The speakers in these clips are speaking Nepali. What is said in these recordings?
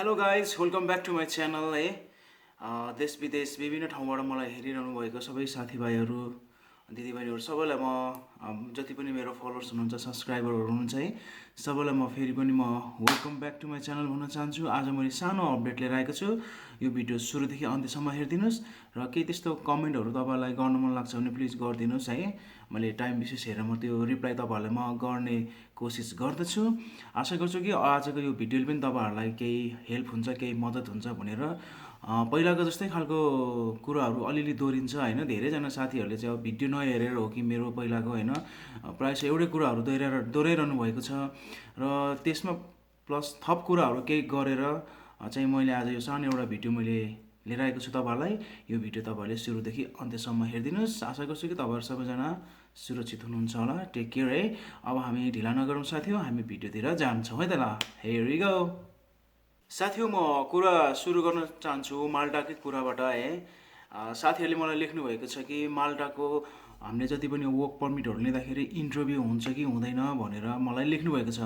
Hello guys welcome back to my channel है। देश विदेश विभिन्न ठाउँबाट मलाई हेरिरहनु भएको सबै साथीभाइहरू दिदीबहिनीहरू सबैलाई जति पनि मेरो फलोवर्स हुनुहुन्छ सब्सक्राइबरहरू हुनुहुन्छ है सबैलाई फेरि पनि welcome back to my channel भन्न चाहन्छु। आज मैले सानो अपडेट लिएर आएको छु। यो भिडियो सुरुदेखि अन्त्यसम्म हेरिदिनुहोस् र केही त्यस्तो कमेन्टहरू तपाईँलाई गर्नु मन लाग्छ भने प्लिज गरिदिनुहोस् है। मैले टाइम विशेष हेरेर म त्यो रिप्लाई तपाईँहरूलाई गर्ने कोसिस गर्दछु। आशा गर्छु कि आजको यो भिडियोले पनि तपाईँहरूलाई केही हेल्प हुन्छ, केही मद्दत हुन्छ भनेर। पहिलाको जस्तै खालको कुराहरू अलिअलि दोहोरिन्छ होइन। धेरैजना साथीहरूले चाहिँ अब भिडियो नहेरेर हो कि मेरो पहिलाको होइन प्रायः एउटै कुराहरू दोहोऱ्याइरहनु भएको छ र त्यसमा प्लस थप कुराहरू केही गरेर चाहिँ मैले आज यो सानो एउटा भिडियो मैले लिएर आएको छु तपाईँहरूलाई। यो भिडियो तपाईँहरूले सुरुदेखि अन्त्यसम्म हेरिदिनुहोस्। आशा गर्छु कि तपाईँहरू सबैजना सुरक्षित हुनुहुन्छ होला। टेक केयर है। अब हामी ढिला नगरौँ साथीहरू, हामी भिडियोतिर जान्छौँ है त। ल हियर वी गो। साथीहरू म कुरा सुरु गर्न चाहन्छु माल्टाकै कुराबाट है। साथीहरूले मलाई लेख्नु भएको छ कि माल्टाको हामीले जति पनि वर्क पर्मिटहरू लिँदाखेरि इन्टरभ्यू हुन्छ कि हुँदैन भनेर मलाई लेख्नु भएको छ।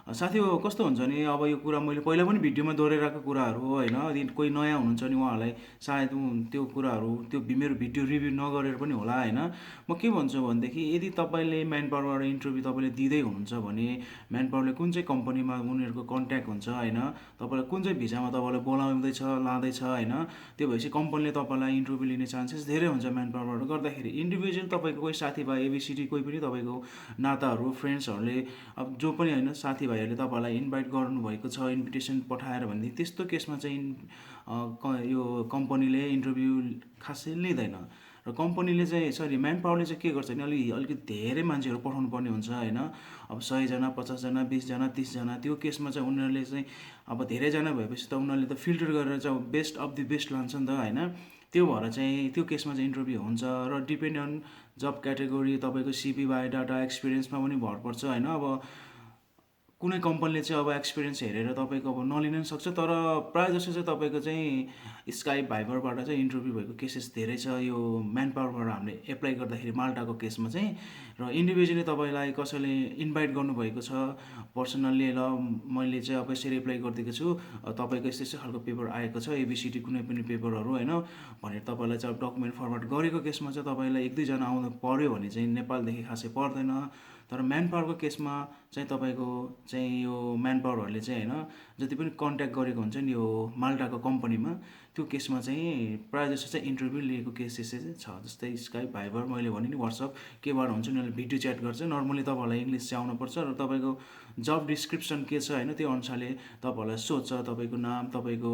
साथीहरू कस्तो हुन्छ नि, अब यो कुरा मैले पहिला पनि भिडियोमा दोहोऱ्याइरहेको कुराहरू हो होइन। यदि कोही नयाँ हुनुहुन्छ नि उहाँहरूलाई सायद त्यो कुराहरू त्यो मेरो भिडियो रिभ्यू नगरेर पनि होला होइन। म के भन्छु भनेदेखि यदि तपाईँले म्यान पावरबाट इन्टरभ्यू तपाईँले दिँदै हुनुहुन्छ भने म्यान पावरले कुन चाहिँ कम्पनीमा उनीहरूको कन्ट्याक्ट हुन्छ होइन, तपाईँलाई कुन चाहिँ भिजामा तपाईँलाई बोलाउँदैछ लाँदैछ होइन, त्यो भएपछि कम्पनीले तपाईँलाई इन्टरभ्यू लिने चान्सेस धेरै हुन्छ म्यान पावरबाट गर्दाखेरि। इन्डिभिजुअल तपाईँको कोही साथीभाइ एबिसिडी कोही पनि तपाईँको नाताहरू फ्रेन्ड्सहरूले अब जो पनि होइन साथीभाइहरूले तपाईँलाई इन्भाइट गर्नुभएको छ इन्भिटेसन पठाएर भनेदेखि त्यस्तो केसमा चाहिँ यो कम्पनीले इन्टरभ्यू खासै लिँदैन। र कम्पनीले चाहिँ म्यान पावरले चाहिँ के गर्छ भने अलिकति धेरै मान्छेहरू पठाउनु पर्ने हुन्छ होइन। अब 100जना 50जना 20जना 30जना त्यो केसमा चाहिँ उनीहरूले चाहिँ अब धेरैजना भएपछि त उनीहरूले त फिल्टर गरेर चाहिँ बेस्ट अफ द बेस्ट लान्छ नि त होइन। त्यो भएर चाहिँ त्यो केसमा चाहिँ इन्टरभ्यू हुन्छ र डिपेन्ड अन जब क्याटेगोरी तपाईँको सिपी बायोडाटा एक्सपिरियन्समा पनि भर पर्छ होइन। अब कुनै कम्पनीले चाहिँ अब एक्सपिरियन्स हेरेर तपाईँको अब नलिन पनि सक्छ, तर प्रायः जस्तो चाहिँ तपाईँको चाहिँ स्काई भाइबरबाट चाहिँ इन्टरभ्यू भएको केसेस धेरै छ यो म्यान पावरबाट हामीले एप्लाई गर्दाखेरि माल्टाको केसमा चाहिँ। र इन्डिभिजुअली तपाईँलाई कसैले इन्भाइट गर्नुभएको छ पर्सनल्ली, ल मैले चाहिँ अब यसरी एप्लाई गरिदिएको छु तपाईँको यस्तो यस्तो खालको पेपर आएको छ एबिसिडी कुनै पनि पेपरहरू होइन भनेर तपाईँलाई चाहिँ अब डकुमेन्ट फर्मेट गरेको केसमा चाहिँ तपाईँलाई 1-2जना आउनु पऱ्यो भने चाहिँ नेपालदेखि खासै पर्दैन। तर म्यान पावरको केसमा चाहिँ तपाईँको चाहिँ यो म्यान पावरहरूले चाहिँ होइन जति पनि कन्ट्याक्ट गरेको हुन्छ नि यो माल्टाको कम्पनीमा त्यो केसमा चाहिँ प्रायः जस्तो चाहिँ इन्टरभ्यू लिएको केसेस चाहिँ छ। जस्तै स्काई भाइबर मैले भने नि वाट्सएप केबाट हुन्छ नि उनीहरूले भिडियो च्याट गर्छ। नर्मली तपाईँहरूलाई इङ्ग्लिस चाहिँ आउनुपर्छ र तपाईँको जब डिस्क्रिप्सन के छ होइन त्यो अनुसारले तपाईँहरूलाई सोध्छ तपाईँको नाम तपाईँको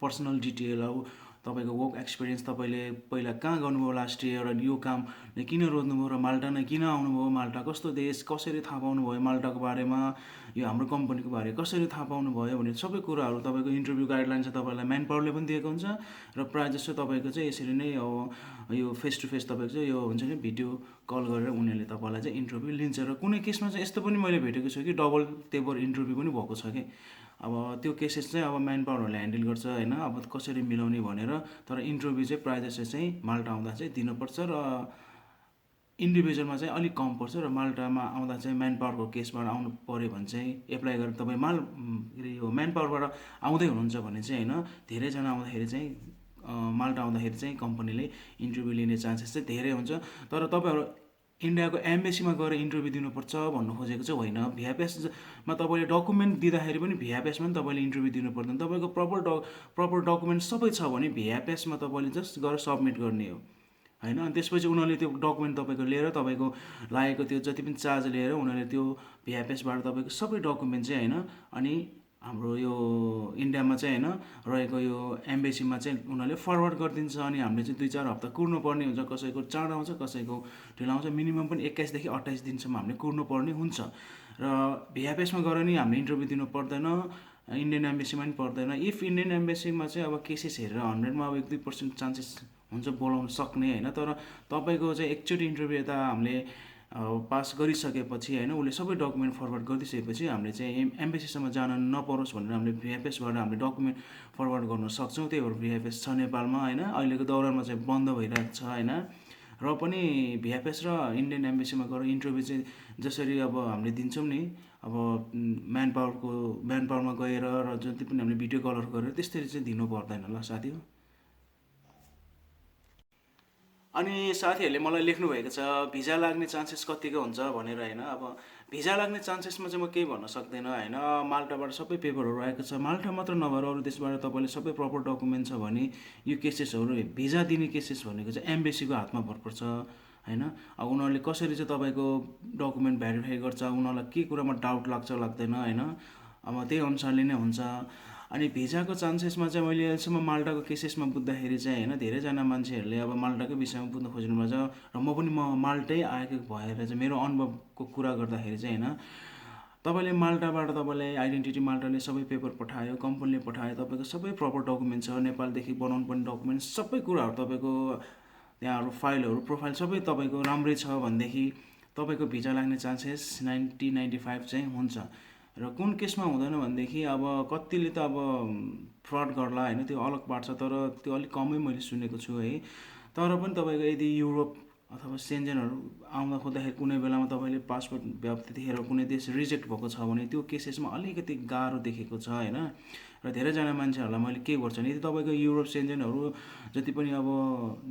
पर्सनल डिटेल अब तपाईँको वर्क एक्सपिरियन्स तपाईँले पहिला कहाँ गर्नुभयो लास्ट इयर अनि यो काम किन रोज्नुभयो र माल्टा नै किन आउनुभयो, माल्टा कस्तो देश, कसरी थाहा पाउनुभयो माल्टाको बारेमा, यो हाम्रो कम्पनीको बारे कसरी थाहा पाउनुभयो भने सबै कुराहरू तपाईँको इन्टरभ्यू गाइडलाइन चाहिँ तपाईँलाई म्यान पावरले पनि दिएको हुन्छ। र प्रायः जस्तो तपाईँको चाहिँ यसरी नै यो फेस टु फेस तपाईँको चाहिँ यो हुन्छ नि भिडियो कल गरेर उनीहरूले तपाईँलाई चाहिँ इन्टरभ्यू लिन्छ। र कुनै केसमा चाहिँ यस्तो पनि मैले भेटेको छु कि डबल टेबल इन्टरभ्यू पनि भएको छ कि अब त्यो केसेस चाहिँ अब म्यान पावरहरूले ह्यान्डल गर्छ होइन अब कसरी मिलाउने भनेर। तर इन्टरभ्यू चाहिँ प्रायः जस्तो चाहिँ माल्टा आउँदा चाहिँ दिनुपर्छ र इन्डिभिजुअलमा चाहिँ अलिक कम पर्छ। र माल्टामा आउँदा चाहिँ म्यान पावरको केसबाट आउनु पऱ्यो भने चाहिँ एप्लाई गरेर तपाईँ यो म्यान पावरबाट आउँदै हुनुहुन्छ भने चाहिँ होइन धेरैजना आउँदाखेरि चाहिँ माल्टा आउँदाखेरि चाहिँ कम्पनीले इन्टरभ्यू लिने चान्सेस चाहिँ धेरै हुन्छ। तर तपाईँहरू इन्डियाको एम्बेसीमा गएर इन्टरभ्यू दिनुपर्छ भन्नु खोजेको चाहिँ होइन। भिआइपिएसमा तपाईँले डकुमेन्ट दिँदाखेरि पनि भिआइपिएसमा पनि तपाईँले इन्टरभ्यू दिनु पर्दैन। तपाईँको प्रपर डकुमेन्ट सबै छ भने भिआइपिएसमा तपाईँले जस्ट गरेर सब्मिट गर्ने हो होइन। अनि त्यसपछि उनीहरूले त्यो डकुमेन्ट तपाईँको लिएर तपाईँको लागेको त्यो जति पनि चार्ज लिएर उनीहरूले त्यो भिआइपिएसबाट तपाईँको सबै डकुमेन्ट चाहिँ होइन अनि हाम्रो यो इन्डियामा चाहिँ होइन रहेको यो एम्बेसीमा चाहिँ उनीहरूले फरवर्ड गरिदिन्छ। अनि हामीले चाहिँ 2-4 हप्ता कुर्नुपर्ने हुन्छ, कसैको चाँडो आउँछ कसैको ढिलो आउँछ। मिनिमम पनि 21देखि 28 दिनसम्म हामीले कुर्नुपर्ने हुन्छ। र भिआइपिएसमा गएर नि हामीले इन्टरभ्यू दिनु पर्दैन, इन्डियन एम्बेसीमा पनि पर्दैन। इफ इन्डियन एम्बेसीमा चाहिँ अब केसेस हेरेर 100मा अब 1-2% चान्सेस हुन्छ बोलाउन सक्ने होइन। तर तपाईँको चाहिँ एकचोटि इन्टरभ्यू यता हामीले पास गरिसकेपछि होइन उसले सबै डकुमेन्ट फरवर्ड गरिदिइसकेपछि हामीले चाहिँ एम्बेसीसम्म जान नपरोस् भनेर हामीले भिआइपिएसबाट हामीले डकुमेन्ट फरवर्ड गर्न सक्छौँ। त्यही भएर भिआइपिएस छ नेपालमा होइन। अहिलेको दौरानमा चाहिँ बन्द भइरहेको छ होइन। र पनि भिएफएस र इन्डियन एम्बेसीमा गएर इन्टरभ्यू चाहिँ जसरी अब हामीले दिन्छौँ नि, अब म्यान पावरमा गएर र जति पनि हामीले भिडियो कलहरू गरेर त्यसरी चाहिँ दिनु पर्दैन ल साथी हो। अनि साथीहरूले मलाई लेख्नुभएको छ भिजा लाग्ने चान्सेस कतिको हुन्छ भनेर होइन। अब भिजा लाग्ने चान्सेसमा चाहिँ म केही भन्न सक्दैन होइन। माल्टाबाट सबै पेपरहरू आएको छ, माल्टा मात्र नभएर अरू देशबाट तपाईँले सबै प्रपर डकुमेन्ट छ भने यो केसेसहरू भिजा दिने केसेस भनेको चाहिँ एम्बेसीको हातमा भर पर्छ होइन। अब उनीहरूले कसरी चाहिँ तपाईँको डकुमेन्ट भेरिफाई गर्छ, उनीहरूलाई के कुरामा डाउट लाग्छ लाग्दैन होइन, अब त्यही अनुसारले नै हुन्छ। अनि भिजाको चान्सेसमा चाहिँ मैले अहिलेसम्म माल्टाको केसेसमा बुझ्दाखेरि चाहिँ होइन, धेरैजना मान्छेहरूले अब माल्टाकै विषयमा बुझ्न खोज्नुभएको छ र म माल्टै आएको भएर चाहिँ मेरो अनुभवको कुरा गर्दाखेरि चाहिँ होइन, तपाईँले माल्टाबाट तपाईँले आइडेन्टिटी माल्टाले सबै पेपर पठायो, कम्पनीले पठायो, तपाईँको सबै प्रपर डकुमेन्ट छ, नेपालदेखि बनाउनु पर्ने डकुमेन्ट सबै कुराहरू तपाईँको त्यहाँहरू फाइलहरू प्रोफाइल सबै तपाईँको राम्रै छ भनेदेखि तपाईँको भिजा लाग्ने चान्सेस 90-95 चाहिँ हुन्छ। र कुन केसमा हुँदैन भनेदेखि अब कतिले त अब फ्रड गर्ला होइन, त्यो अलग पार्ट छ, तर त्यो अलिक कमै मैले सुनेको छु है। तर पनि तपाईँको यदि युरोप अथवा सेन्जेनहरू आउँदा खोज्दाखेरि कुनै बेलामा तपाईँले पासपोर्ट त्यतिखेर कुनै देश रिजेक्ट भएको छ भने त्यो केसेसमा अलिकति गाह्रो देखेको छ होइन। र धेरैजना मान्छेहरूलाई मैले के गर्छु भने यदि तपाईँको युरोप सेन्जेनहरू जति पनि अब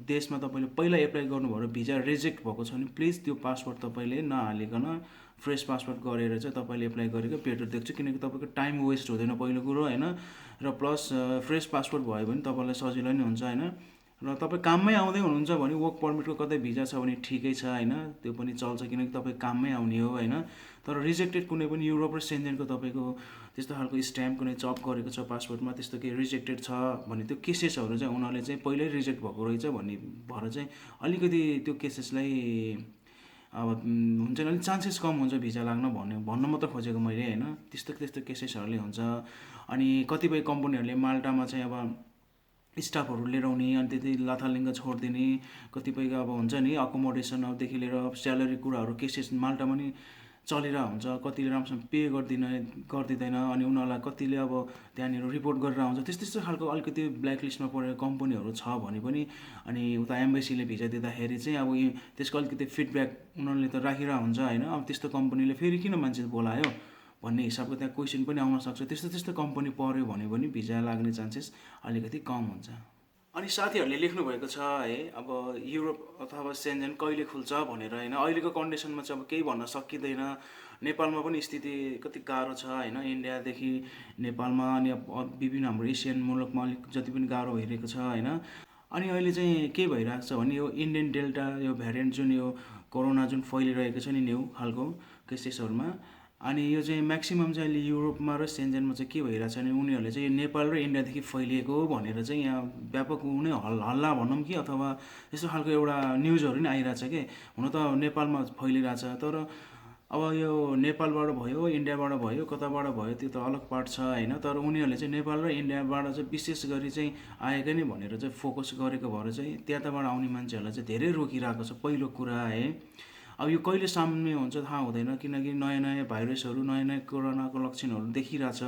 देशमा तपाईँले पहिला एप्लाई गर्नुभयो भिजा रिजेक्ट भएको छ भने प्लिज त्यो पासपोर्ट तपाईँले नहालिकन फ्रेस पासपोर्ट गरेर चाहिँ तपाईँले एप्लाई गरेको बेटर देख्छु, किनकि तपाईँको टाइम वेस्ट हुँदैन पहिलो कुरो होइन। र प्लस फ्रेस पासपोर्ट भयो भने तपाईँलाई सजिलो नै हुन्छ होइन। र तपाईँ काममै आउँदै हुनुहुन्छ भने वर्क पर्मिटको कतै भिजा छ भने ठिकै छ होइन, त्यो पनि चल्छ किनकि तपाईँ काममै आउने हो होइन। तर रिजेक्टेड कुनै पनि युरोप र सेन्जेनको तपाईँको त्यस्तो खालको स्ट्याम्प कुनै चप गरेको छ पासपोर्टमा, त्यस्तो केही रिजेक्टेड छ भने त्यो केसेसहरू चाहिँ उनीहरूले चाहिँ पहिल्यै रिजेक्ट भएको रहेछ भन्ने भएर चाहिँ अलिकति त्यो केसेसलाई अब हुन्छ नि अलिक चान्सेस कम हुन्छ भिजा लाग्न भन्न मात्र खोजेको मैले होइन। त्यस्तो केसेसहरूले हुन्छ। अनि कतिपय कम्पनीहरूले माल्टामा चाहिँ अब स्टाफहरू लिएर आउने अनि त्यति लाथालिङ्ग छोडिदिने, कतिपयको अब हुन्छ नि अकोमोडेसनदेखि लिएर स्यालेरी कुराहरू केसेस माल्टामा नि चलिरहेको हुन्छ। कतिले राम्रोसँग पे गरिदिँदैन अनि उनीहरूलाई कतिले अब त्यहाँनिर रिपोर्ट गरेर आउँछ। त्यस्तो खालको अलिकति ब्ल्याकलिस्टमा परेको कम्पनीहरू छ भने पनि अनि उता एम्बेसीले भिजा दिँदाखेरि चाहिँ अब त्यसको अलिकति फिडब्याक उनीहरूले त राखिरहेको हुन्छ होइन। अब त्यस्तो कम्पनीले फेरि किन मान्छे बोलायो भन्ने हिसाबको त्यहाँ क्वेसन पनि आउन सक्छ। त्यस्तो कम्पनी पऱ्यो भने पनि भिजा लाग्ने चान्सेस अलिकति कम हुन्छ। अनि साथीहरूले लेख्नुभएको छ है अब युरोप अथवा सेन्जेन कहिले खुल्छ भनेर होइन। अहिलेको कन्डिसनमा चाहिँ अब केही भन्न सकिँदैन। नेपालमा पनि स्थिति कति गाह्रो छ होइन, इन्डियादेखि नेपालमा अनि विभिन्न हाम्रो एसियन मुलुकमा अलिक जति पनि गाह्रो भइरहेको छ होइन। अनि अहिले चाहिँ के भइरहेको छ भने यो इन्डियन डेल्टा यो भ्यारिएन्ट जुन यो कोरोना जुन फैलिरहेको छ नि न्यू खालको केसेसहरूमा, अनि यो चाहिँ म्याक्सिमम् चाहिँ अहिले युरोपमा र सेन्जेनमा चाहिँ के भइरहेछ भने उनीहरूले चाहिँ यो नेपाल र इन्डियादेखि फैलिएको भनेर चाहिँ यहाँ व्यापक उनी हल्ला भनौँ कि अथवा यस्तो खालको एउटा न्युजहरू नि आइरहेछ कि हुन त नेपालमा फैलिरहेछ। तर अब यो नेपालबाट भयो इन्डियाबाट भयो कताबाट भयो त्यो त अलग पार्ट छ होइन। तर उनीहरूले चाहिँ नेपाल र इन्डियाबाट चाहिँ विशेष गरी चाहिँ आएकै नै भनेर चाहिँ फोकस गरेको भएर चाहिँ त्यताबाट आउने मान्छेहरूलाई चाहिँ धेरै रोकिरहेको छ पहिलो कुरा है। अब यो कहिले सामान्य हुन्छ थाहा हुँदैन, किनकि नयाँ भाइरसहरू नयाँ कोरोनाको लक्षणहरू देखिरहेछ।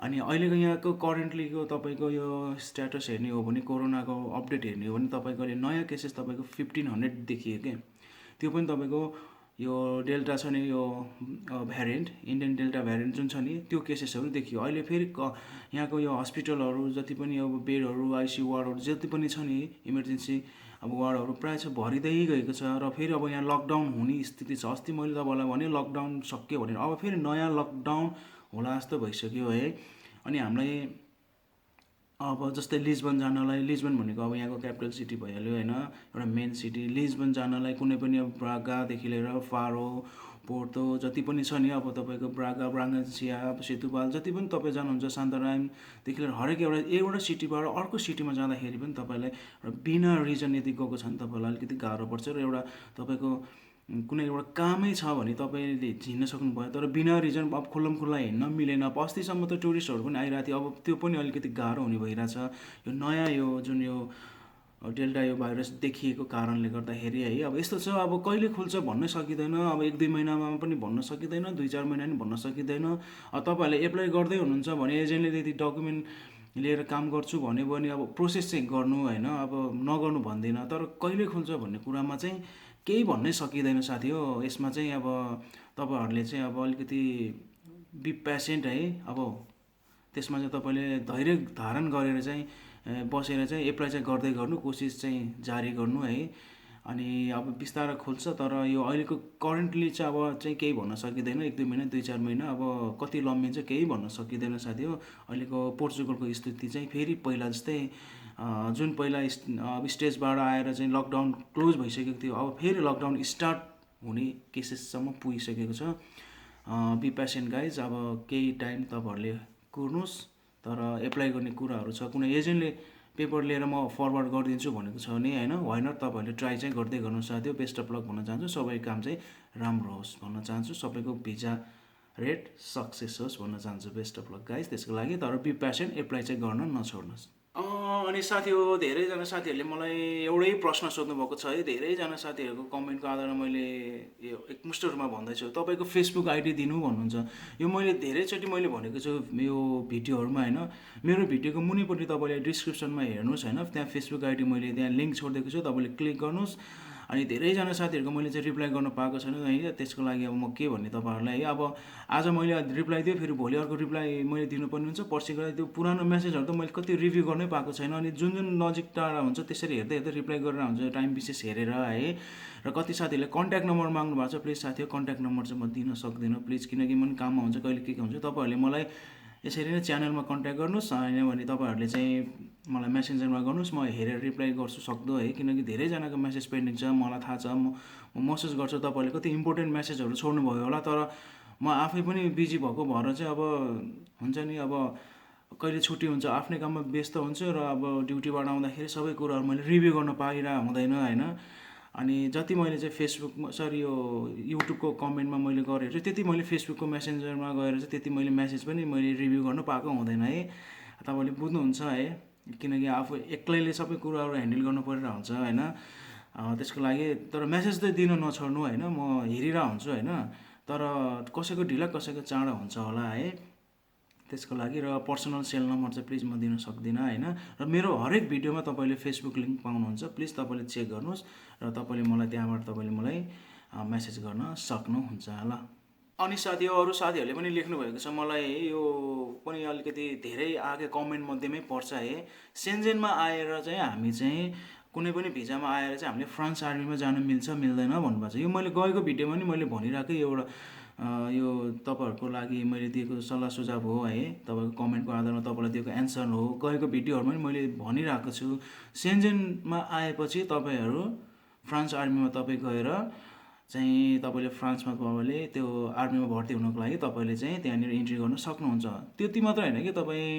अनि अहिलेको यहाँको करेन्टलीको तपाईँको यो स्ट्याटस हेर्ने हो भने कोरोनाको अपडेट हेर्ने हो भने तपाईँको अहिले नयाँ केसेस तपाईँको 1500 देखियो क्या। त्यो पनि तपाईँको यो डेल्टा छ नि यो भ्यारिएन्ट इन्डियन डेल्टा भ्यारिएन्ट जुन छ नि त्यो केसेसहरू देखियो। अहिले फेरि यहाँको यो हस्पिटलहरू जति पनि अब बेडहरू आइसियु वार्डहरू जति पनि छ नि इमर्जेन्सी अब वार्डहरू प्रायः चाहिँ भरिँदै गएको छ। र फेरि अब यहाँ लकडाउन हुने स्थिति छ। अस्ति मैले तपाईँलाई भने लकडाउन सक्यो भनेर अब फेरि नयाँ लकडाउन होला जस्तो भइसक्यो है। अनि हामीलाई अब जस्तै लिस्बन जानलाई, लिस्बन भनेको अब यहाँको क्यापिटल सिटी भइहाल्यो होइन, एउटा मेन सिटी। लिस्बन जानलाई कुनै पनि अब ब्रागादेखि लिएर फारो पोर्तो जति पनि छ नि अब तपाईँको ब्रागान्सिया सेतुपाल जति पनि तपाईँ जानुहुन्छ सान्तारामदेखि लिएर हरेक एउटा सिटीबाट अर्को सिटीमा जाँदाखेरि पनि तपाईँलाई बिना रिजन यदि गएको छ भने तपाईँलाई अलिकति गाह्रो पर्छ। र एउटा तपाईँको कुनै एउटा कामै छ भने तपाईँले हिँड्न सक्नुभयो, तर बिना रिजन अब खुल्ला हिँड्न मिलेन। अब अस्तिसम्म त टुरिस्टहरू पनि आइरहेको थियो, अब त्यो पनि अलिकति गाह्रो हुने भइरहेछ यो नयाँ यो जुन यो डेल्टा यो भाइरस देखिएको कारणले गर्दाखेरि है। अब यस्तो छ अब कहिले खुल्छ भन्न सकिँदैन, अब 1-2 महिनामा पनि भन्न सकिँदैन, 2-4 महिना पनि भन्न सकिँदैन। अब तपाईँहरूले एप्लाई गर्दै हुनुहुन्छ भने एजेन्टले यदि डकुमेन्ट लिएर काम गर्छु भन्यो भने अब प्रोसेस चाहिँ गर्नु होइन, अब नगर्नु भन्दिनँ, तर कहिले खुल्छ भन्ने कुरामा चाहिँ केही भन्नै सकिँदैन साथी हो। यसमा चाहिँ अब तपाईँहरूले चाहिँ अब अलिकति बी पेसेन्ट है। अब त्यसमा चाहिँ तपाईँले धैर्य धारण गरेर चाहिँ बसेर चाहिँ एप्लाई चाहिँ गर्दै गर्नु, कोसिस चाहिँ जारी गर्नु है। अनि अब बिस्तारै खुल्छ, तर यो अहिलेको करेन्टली चाहिँ अब चाहिँ केही भन्न सकिँदैन। 1-2 महिना 2-4 महिना अब कति लम्बिन्छ केही भन्न सकिँदैन साथी हो। अहिलेको पोर्चुगलको स्थिति चाहिँ फेरि पहिला जस्तै जुन पहिला अब स्टेजबाट आएर चाहिँ लकडाउन क्लोज भइसकेको थियो, अब फेरि लकडाउन स्टार्ट हुने केसेससम्म पुगिसकेको छ। बी पेसेन्ट गाइज, अब केही टाइम तपाईँहरूले कुर्नुहोस्। तर एप्लाई गर्ने कुराहरू छ, कुनै एजेन्टले पेपर लिएर म फरवर्ड गरिदिन्छु भनेको छ भने होइन, वाइ नट तपाईँहरूले ट्राई चाहिँ गर्दै गर्नु साथी हो। बेस्ट अफ लक भन्न चाहन्छु, सबै काम चाहिँ राम्रो होस् भन्न चाहन्छु, सबैको भिजा रेट सक्सेस होस् भन्न चाहन्छु। बेस्ट अफ लक गाइज त्यसको लागि। तर बी पेसेन्ट, एप्लाई चाहिँ गर्न नछोड्नुहोस्। अनि साथी हो, धेरैजना साथीहरूले मलाई एउटै प्रश्न सोध्नुभएको छ है। धेरैजना साथीहरूको कमेन्टको आधारमा मैले यो एकमुष्ट रूपमा भन्दैछु, तपाईँको फेसबुक आइडी दिनु भन्नुहुन्छ। यो मैले धेरैचोटि मैले भनेको छु यो भिडियोहरूमा होइन। मेरो भिडियोको मुनिपट्टि तपाईँले डिस्क्रिप्सनमा हेर्नुहोस् होइन, त्यहाँ फेसबुक आइडी मैले त्यहाँ लिङ्क छोडिदिएको छु, तपाईँले क्लिक गर्नुहोस्। अनि धेरैजना साथीहरूको मैले चाहिँ रिप्लाई गर्न पाएको छैन है, त्यसको लागि अब म के भन्ने तपाईँहरूलाई है। अब आज मैले रिप्लाई दिएँ, फेरि भोलि अर्को रिप्लाई मैले दिनुपर्ने हुन्छ, पर्सि गएर त्यो पुरानो मेसेजहरू त मैले कति रिभ्यू गर्नै पाएको छैन। अनि जुन जुन नजिक टाढा हुन्छ त्यसरी हेर्दै हेर्दै रिप्लाई गरेर हुन्छ, टाइम विशेष हेरेर है। र कति साथीहरूले कन्ट्याक्ट नम्बर माग्नु भएको छ, प्लिज साथी हो कन्ट्याक्ट नम्बर चाहिँ म दिन सक्दिनँ प्लिज, किनकि म पनि काममा हुन्छ, कहिले के हुन्छ। तपाईँहरूले मलाई यसरी नै च्यानलमा कन्ट्याक्ट गर्नुहोस्, होइन भने तपाईँहरूले चाहिँ मलाई मेसेन्जरमा गर्नुहोस्, म हेरेर रिप्लाई गर्छु सक्दो है। किनकि धेरैजनाको मेसेज पेन्डिङ छ, मलाई थाहा छ। म मेसेज गर्छु, तपाईँहरूले कति इम्पोर्टेन्ट मेसेजहरू छोड्नुभयो होला, तर म आफै पनि बिजी भएको भएर चाहिँ अब हुन्छ नि, अब कहिले छुट्टी हुन्छ, आफ्नै काममा व्यस्त हुन्छु, र अब ड्युटीबाट आउँदाखेरि सबै कुराहरू मैले रिभ्यू गर्न पाइरहेको हुँदैन होइन। अनि जति मैले चाहिँ फेसबुकमा यो युट्युबको कमेन्टमा मैले गरेँ त्यति मैले फेसबुकको मेसेन्जरमा गएर चाहिँ त्यति मैले मेसेज पनि मैले रिभ्यू गर्नु पाएको हुँदैन है। तपाईँले बुझ्नुहुन्छ है, किनकि आफू एक्लैले सबै कुराहरू ह्यान्डल गर्नु परिरहेको हुन्छ होइन। त्यसको लागि तर मेसेज चाहिँ दिन नछोड्नु होइन, म हेरिरहेको हुन्छु होइन। तर कसैको ढिला कसैको चाँडो हुन्छ होला है, त्यसको लागि। र पर्सनल सेल नम्बर चाहिँ प्लिज म दिन सक्दिनँ होइन। र मेरो हरेक भिडियोमा तपाईँले फेसबुक लिङ्क पाउनुहुन्छ, प्लिज तपाईँले चेक गर्नुहोस्, र तपाईँले मलाई त्यहाँबाट तपाईँले मलाई मेसेज गर्न सक्नुहुन्छ ल। अनि साथी हो, अरू साथीहरूले पनि लेख्नुभएको छ मलाई, यो पनि अलिकति धेरै आगे कमेन्ट मध्येमै पर्छ है। सेन्जेनमा आएर चाहिँ हामी चाहिँ कुनै पनि भिजामा आएर चाहिँ हामीले फ्रान्स आर्मीमा जानु मिल्छ मिल्दैन भन्नुभएको छ। यो मैले गएको भिडियोमा नि मैले भनिरहेकै एउटा यो तपाईँहरूको लागि मैले दिएको सल्लाह सुझाव हो है, तपाईँको कमेन्टको आधारमा तपाईँलाई दिएको एन्सर हो। गएको भिडियोहरूमा पनि मैले भनिरहेको छु, सेन्जेनमा आएपछि तपाईँहरू फ्रान्स आर्मीमा तपाईँ गएर चाहिँ तपाईँले फ्रान्समा तपाईँले त्यो आर्मीमा भर्ती हुनको लागि तपाईँले चाहिँ त्यहाँनिर इन्ट्री गर्न सक्नुहुन्छ। त्यति मात्र होइन कि तपाईँ